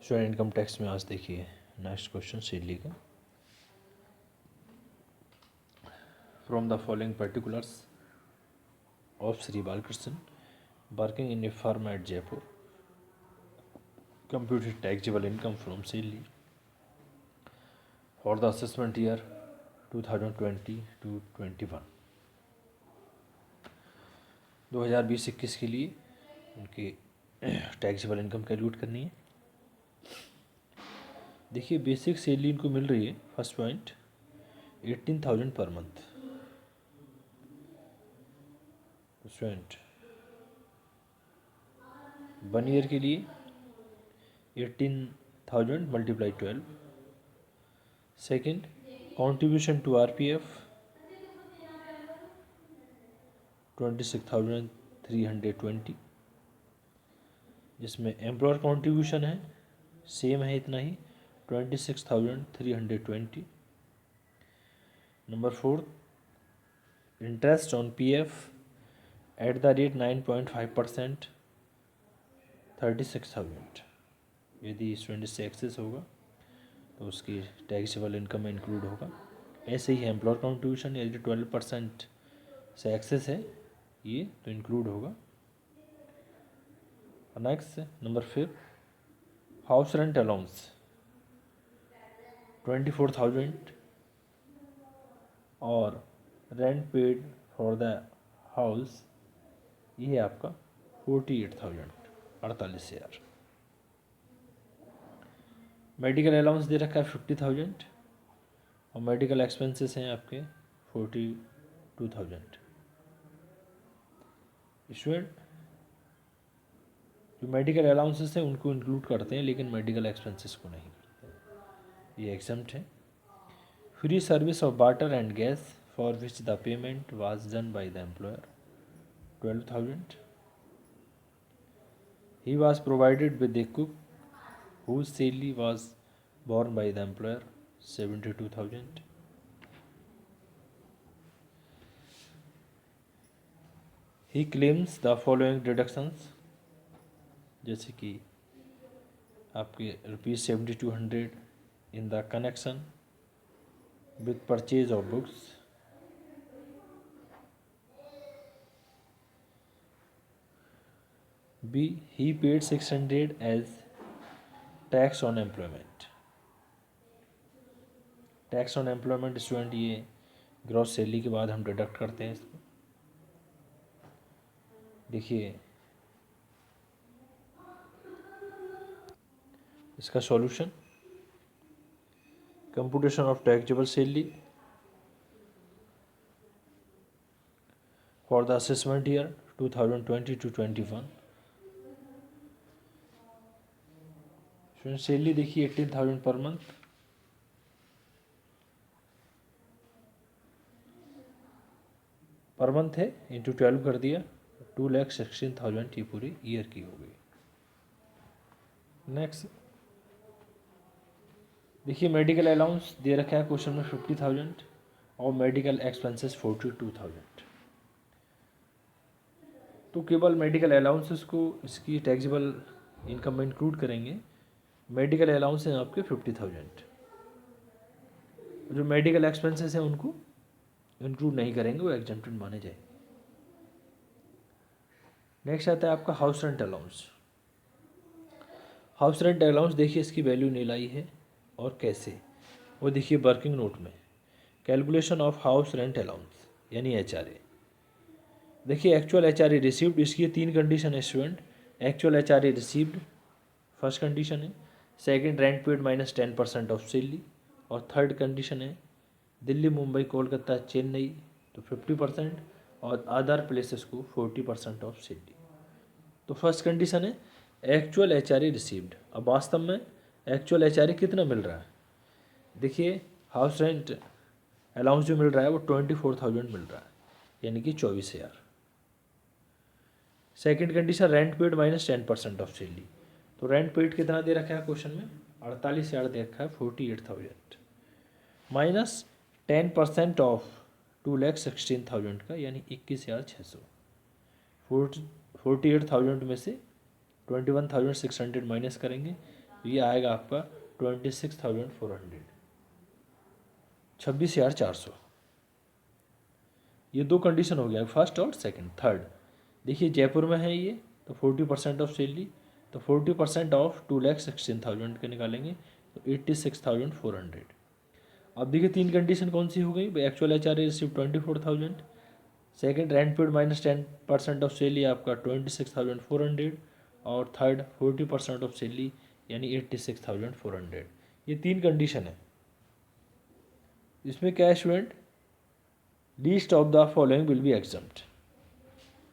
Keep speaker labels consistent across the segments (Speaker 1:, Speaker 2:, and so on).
Speaker 1: Student income tax में आज देखिए नेक्स्ट क्वेश्चन सैलरी का। From the following particulars of Shri Balakrishna working in a firm at Jaipur computed taxable income from salary for the assessment year 2020 to 21 2020-21 के लिए उनकी taxable income calculate करनी है। देखिए बेसिक सैलरी इनको मिल रही है, first point 18,000 per month. Student 1 year के लिए 18,000 multiply 12। Second contribution to RPF 26,320, जिसमें एम्प्लॉयर कॉन्ट्रीब्यूशन है सेम है इतना ही 26,320। Number 4 interest on PF at the rate 9.5% 36,000। यदि स्टूडेंट से एक्सेस होगा तो उसकी टैक्सेबल इनकम में इंक्लूड होगा। ऐसे ही एम्प्लॉयर कॉन्ट्रीब्यूशन यदि 12% से एक्सेस है ये तो इंक्लूड होगा। Next number 5 house rent allowance 24,000 और rent paid for the house ये है आपका 48,000 48,000। मेडिकल अलाउंस दे रखा है 50,000 और मेडिकल एक्सपेंसेस हैं आपके 42,000। स्टूडेंट जो मेडिकल अलाउंसेस हैं उनको इंक्लूड करते हैं लेकिन मेडिकल एक्सपेंसेस को नहीं करते हैं, ये एग्जम्प्ट है। Free service of water and gas for which the payment was done by the employer 12,000। He was provided with a cook whose salary was borne by the employer 72,000। He claims the following deductions, जैसे कि आपके ₹7200 in the connection with purchase of books, B. He paid 600 as tax on employment. Tax on employment student ये gross salary के बाद हम deduct करते हैं इसको। देखिए इसका solution computation of taxable salary for the assessment year 2020 to 21। Salary देखिए 18,000 पर मंथ है, इंटू 12 कर दिया 2,16,000 ये पूरी ईयर की हो गई। नेक्स्ट देखिए मेडिकल अलाउंस दे रखा है क्वेश्चन में 50,000 और मेडिकल एक्सपेंसेस 42,000। तो केवल मेडिकल अलाउंसेस को इसकी टैक्सेबल इनकम में इंक्लूड करेंगे। मेडिकल अलाउंस हैं आपके 50,000, जो मेडिकल एक्सपेंसेस हैं उनको इंक्लूड नहीं करेंगे, वो एग्जम्प्टेड माने जाएंगे। नेक्स्ट आता है आपका house rent allowance. House rent allowance देखिए इसकी वैल्यू नहीं लाई है और कैसे, वो देखिए वर्किंग नोट में calculation of house rent allowance यानी HRA। देखिए एक्चुअल HRA रिसीव्ड, इसकी 3 कंडीशन है student. Actual HRA received first condition है, second rent paid minus 10% of salary, और थर्ड कंडीशन है दिल्ली मुंबई कोलकाता चेन्नई तो 50% और अदर प्लेसेस को 40% ऑफ सैलरी। तो फर्स्ट कंडीशन है एक्चुअल HRA रिसीव्ड। अब वास्तव में एक्चुअल HRA कितना मिल रहा है, देखिए हाउस रेंट अलाउंस जो मिल रहा है वो 24,000 मिल रहा है यानी कि 24,000। Second condition rent paid minus 10% of salary, तो रेंट पेड कितना दे रखा है क्वेश्चन में 48,000 दे रखा है 48,000 माइनस 10% ऑफ 2,16,000 का यानी 21,600। 48,000 में से 21,600 माइनस करेंगे ये आएगा आपका 26,400, 26,400। ये दो कंडीशन हो गया, फर्स्ट और सेकंड। थर्ड देखिए जयपुर में है ये, तो 40% ऑफ सैलरी, तो 40% ऑफ 2,16,000 के निकालेंगे तो 86,400। अब देखिए तीन कंडीशन कौन सी हो गई भाई, actual H are receive 24,000, second rent paid minus 10% of salary आपका 26,400, और थर्ड 40% ऑफ सैलरी यानी 86,400। ये तीन कंडीशन है। इसमें क्या है student, least of the following will be exempt,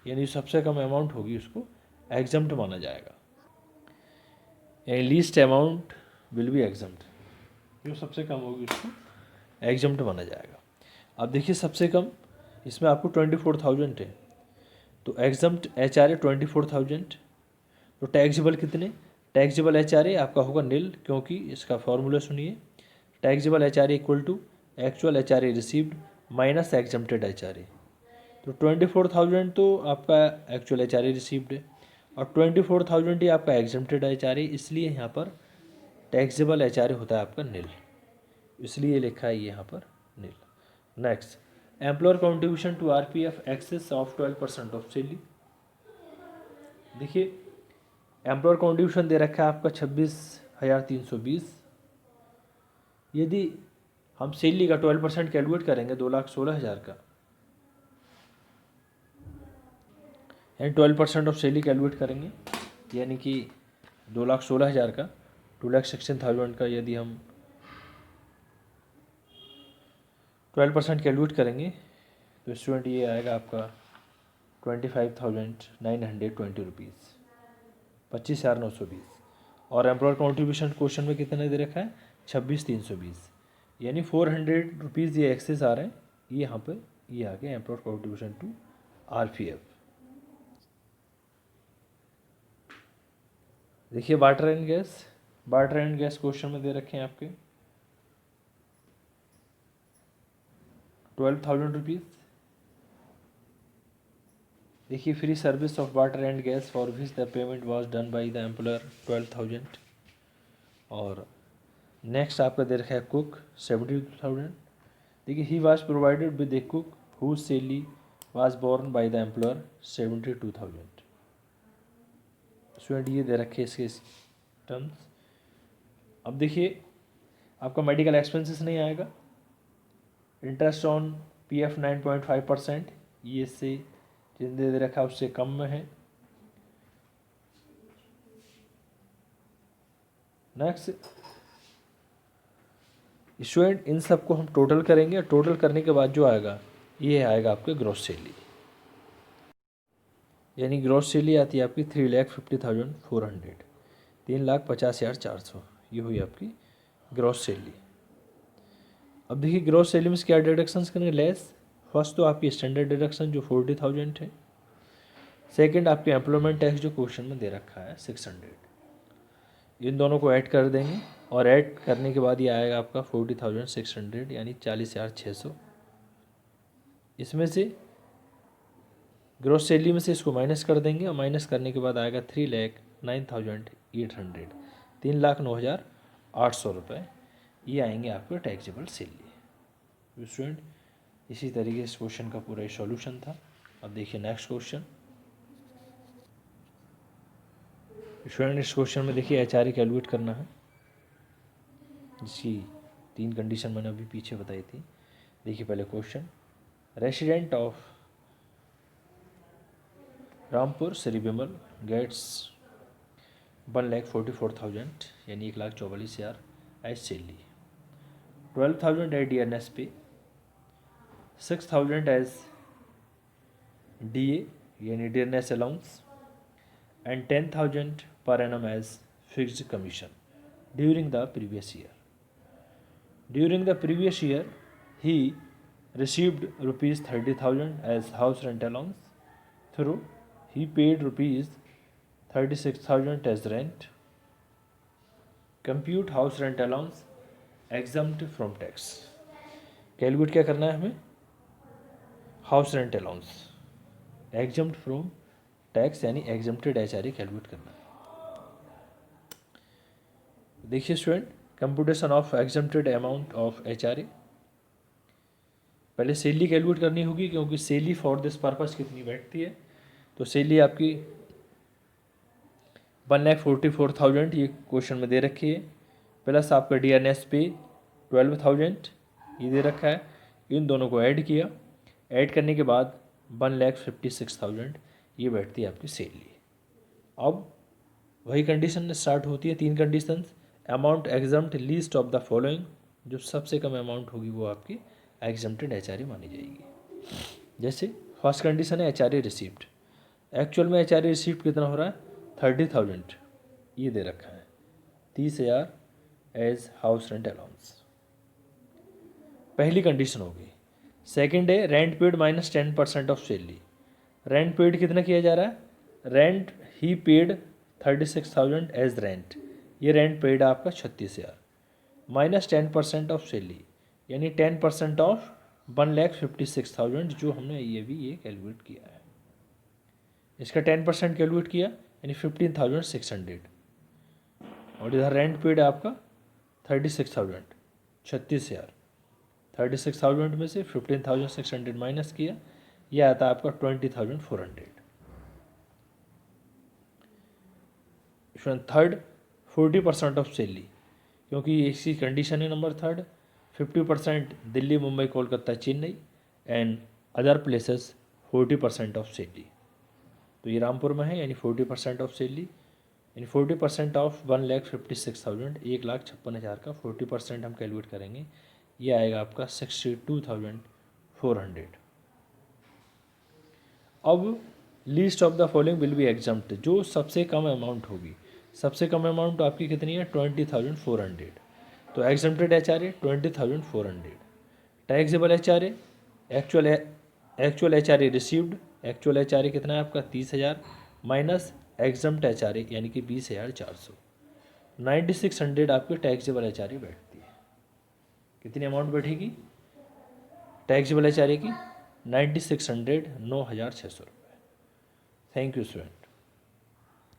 Speaker 1: यानी सबसे कम अमाउंट होगी उसको एग्जम्प्ट माना जाएगा, यानी least amount will be exempt, जो सबसे कम होगी उसको एग्जम्प्ट माना जाएगा। अब देखिए सबसे कम इसमें आपको 24,000 है, तो एग्जम्प्ट एच आर ए 24,000, तो टैक्सेबल कितने, टैक्सेबल एच आर ए आपका होगा नील, क्योंकि इसका फॉर्मूला सुनिए, taxable H R A equal to actual H R A received minus exempted H R A. तो 24,000 तो आपका actual H R A received है, और 24,000 ही आपका एग्जम्प्टेड एच आर ए, इसलिए यहाँ पर टैक्सेबल एच आर ए होता है आपका नील, इसलिए लिखा है यहाँ पर nil. Next, employer contribution to R P F excess of 12% of salary. देखिए एम्प्लॉयर कॉन्ट्रीब्यूशन दे रखा है आपका 26,320। यदि हम सैलरी का 12% कैलकुलेट करेंगे 2,16,000 का, यानी 12% ऑफ सैलरी कैलकुलेट करेंगे, यानी कि 2,16,000 का 2,16,000 का यदि हम 12% कैलकुलेट करेंगे तो स्टूडेंट ये आएगा आपका 25,920 रुपीज़, 25,920। और एम्प्लॉयर कॉन्ट्रीब्यूशन क्वेश्चन में कितने दे रखा है, 26,320, यानी 400 रुपीज़ ये एक्सेस आ रहे हैं, ये यहाँ पर ये आ गया एम्प्लॉयर कॉन्ट्रीब्यूशन टू RPF। देखिए water and gas, water and gas question में दे रखे हैं आपके 12,000 रुपीज़। देखिए free service of water and gas for which the payment was done by the employer 12,000। और नेक्स्ट आपका दे रखा है कुक 72,000। देखिए he was provided with a cook whose salary was borne by the employer 72,000। Student ये दे रखे इसके terms. अब देखिए आपका मेडिकल एक्सपेंसेस नहीं आएगा, इंटरेस्ट ऑन PF 9.5%, ये इससे जितने दे रखा है उससे कम में है। नेक्स्ट स्टूडेंट इन सब को हम टोटल करेंगे, टोटल करने के बाद जो आएगा ये आएगा आपके ग्रॉस सैलरी, यानी ग्रॉस सैलरी आती है आपकी 3,50,400, 3,50,400, ये हुई आपकी ग्रॉस सैलरी। अब देखिए ग्रॉस सैलरी में क्या डिडक्शंस करेंगे, लेस। फर्स्ट तो आपकी स्टैंडर्ड डिडक्शन जो 40,000 है, सेकंड आपके एम्प्लॉयमेंट टैक्स जो क्वेश्चन में दे रखा है 600, इन दोनों को ऐड कर देंगे, और ऐड करने के बाद ये आएगा आपका 40,600, यानी 40,600। इसमें से ग्रॉस सैलरी में से इसको माइनस कर देंगे, और माइनस करने के बाद आएगा 3,09,800, 3,09,800 रुपये, ये आएंगे आपके टैक्सेबल सैलरी। स्टूडेंट इसी तरीके से इस क्वेश्चन का पूरा सॉल्यूशन था। अब देखिए नेक्स्ट क्वेश्चन। स्टूडेंट इस क्वेश्चन में देखिए HRA कैलकुलेट करना है, जिसकी तीन कंडीशन मैंने अभी पीछे बताई थी। देखिए पहले क्वेश्चन, resident of Rampur Shri Vimal gets 1,44,000, यानी 1,44,000 एज सैलरी, 12,000 एज DNS पे, 6,000 एज DA यानी DNS allowance, and 10,000 per annum as fixed commission during the previous year. During the previous year, he received rupees 30,000 as house rent allowance. Through he paid rupees 36,000 as rent. Compute house rent allowance exempt from tax. Calculate क्या करना है हमें, house rent allowance exempt from tax, यानी exempted HRA calculate करना है। देखिए student, computation of exempted amount of HRA। पहले salary calculate करनी होगी, क्योंकि सैलरी फॉर दिस पर्पस कितनी बैठती है। तो सैलरी आपकी 1,44,000 ये क्वेश्चन में दे रखी है, प्लस आपका DNS पे 12,000 ये दे रखा है। इन दोनों को ऐड किया, ऐड करने के बाद 1,56,000 ये बैठती है आपकी सैलरी। अब वही कंडीशन स्टार्ट होती है, 3 conditions. Amount exempt least of the following, जो सबसे कम अमाउंट होगी वो आपकी एग्जम्प्टेड HRA मानी जाएगी। जैसे फर्स्ट कंडीशन है HRA रिसीव्ड। एक्चुअल में HRA रिसीव्ड कितना हो रहा है, 30,000 ये दे रखा है, 30,000 एज हाउस रेंट अलाउंस। पहली कंडीशन होगी। सेकंड है rent paid minus 10% of salary. Rent paid कितना किया जा रहा है, रेंट ही पेड 36,000 एज रेंट, ये रेंट पेड आपका 36,000 माइनस 10% ऑफ सैलरी, यानी 10% ऑफ 1,56,000 जो हमने ये कैलकुलेट किया है। इसका 10% कैलकुलेट किया यानी 15,600, और इधर रेंट पेड आपका 36,000, 36,000। 36,000 में से 15,600 माइनस किया, यह आता है आपका 20,400। थर्ड 40% ऑफ सैलरी, क्योंकि इसकी कंडीशन है number third. 50% Delhi, Mumbai, Kolkata, Chennai and other places 40% of salary. तो ये रामपुर में है, यानी 40% ऑफ सैलरी, यानी 40% ऑफ 1,56,000, 1,56,000 का 40% हम कैलकुलेट करेंगे, ये आएगा आपका 62,400। अब least of the following will be exempt, जो सबसे कम अमाउंट होगी। सबसे कम अमाउंट आपकी कितनी है, 20,400। तो exempted HRA 20,400। Taxable HRA, actual HRA received, actual HRA कितना है आपका 30,000 माइनस एग्जम्प्ट HRA यानी कि 20,400। 9,600 आपकी टैक्सेबल HRA बैठती है। कितनी अमाउंट बैठेगी टैक्सेबल HRA की, 9,600, 9,600 रुपये। Thank you student.